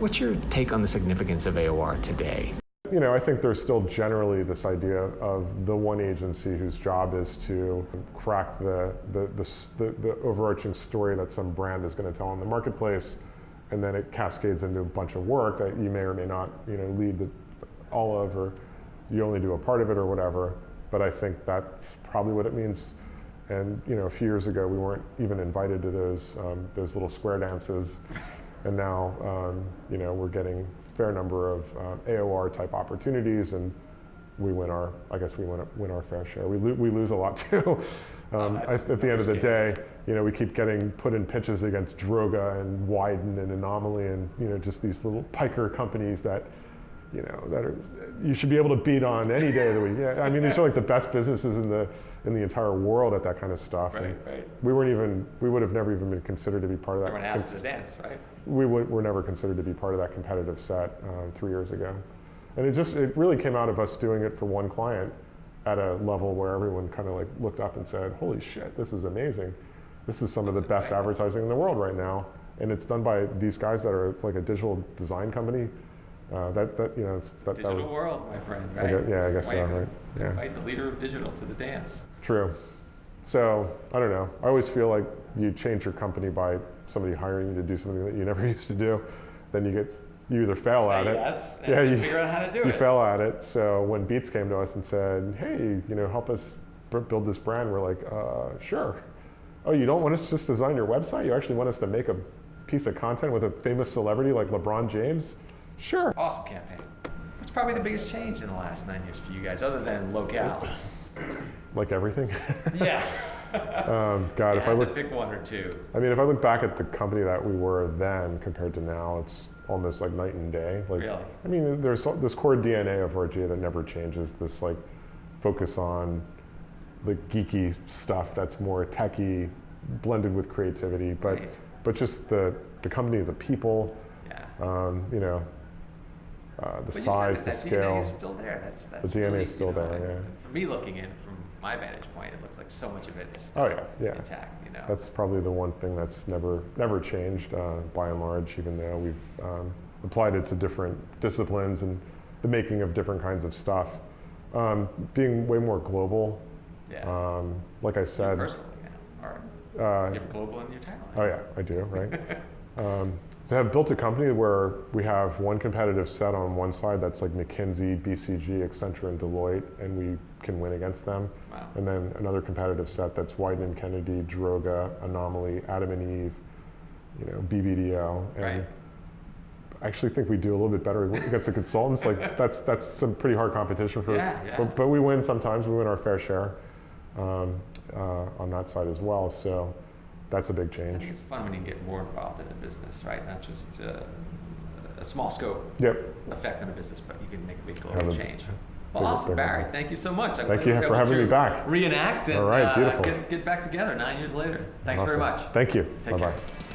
What's your take on the significance of AOR today? You know, I think there's still generally this idea of the one agency whose job is to crack the overarching story that some brand is going to tell in the marketplace, and then it cascades into a bunch of work that you may or may not, you know, lead all of, or you only do a part of it or whatever. But I think that's probably what it means. And you know, a few years ago, we weren't even invited to those little square dances, and now you know, we're getting a fair number of AOR type opportunities, and we win our, I guess we win our fair share. We lose a lot too. At the end of the day, you know, we keep getting put in pitches against Droga and Wyden and Anomaly, and you know, just these little piker companies that, you know, that are, you should be able to beat on any day of the week. Yeah, I mean, these are like the best businesses in the entire world at that kind of stuff. Right, right. We would have never even been considered to be part of that. Everyone asked to dance, right? We were never considered to be part of that competitive set 3 years ago. And it really came out of us doing it for one client at a level where everyone kind of like looked up and said, holy shit, this is amazing. This is some of the best advertising in the world right now. And it's done by these guys that are like a digital design company. You know, digital world, my friend, right? I guess so, right? Yeah. Invite the leader of digital to the dance. True. So, I don't know. I always feel like you change your company by somebody hiring you to do something that you never used to do. Then you either fail at it. Yes, and you figure out how to do it. You fail at it. So when Beats came to us and said, hey, you know, help us build this brand, we're like, sure. Oh, you don't want us to just design your website? You actually want us to make a piece of content with a famous celebrity like LeBron James? Sure. Awesome campaign. What's probably the biggest change in the last 9 years for you guys, other than locale? Like everything? Yeah. God, if I look, pick one or two. I mean, if I look back at the company that we were then compared to now, it's almost like night and day. Like, really? I mean, there's this core DNA of RGA that never changes. This like focus on the geeky stuff that's more techy, blended with creativity, but just the company, the people, you know, the size, the scale. DNA is still there. That's the DNA really, is still there. Yeah. For me, looking in from my vantage point, it looks like so much of it is still intact. You know, that's probably the one thing that's never changed by and large. Even though we've applied it to different disciplines and the making of different kinds of stuff, being way more global. Yeah. Like I said, you personally, you're global in your talent. Oh yeah, I do. Right. So I've built a company where we have one competitive set on one side that's like McKinsey, BCG, Accenture, and Deloitte, and we can win against them. Wow. And then another competitive set that's Wyden and Kennedy, Droga, Anomaly, Adam and Eve, you know, BBDO. And right. I actually think we do a little bit better against the consultants. Like that's some pretty hard competition for. Yeah. But we win sometimes. We win our fair share on that side as well. So. That's a big change. I think it's fun when you get more involved in the business, right? Not just a small scope effect on a business, but you can make a big global change. Well, awesome, Barry. Thank you so much. Thank you for having me back. Reenact and All right, beautiful. Get back together 9 years later. Thanks very much. Thank you. Take care. Bye-bye.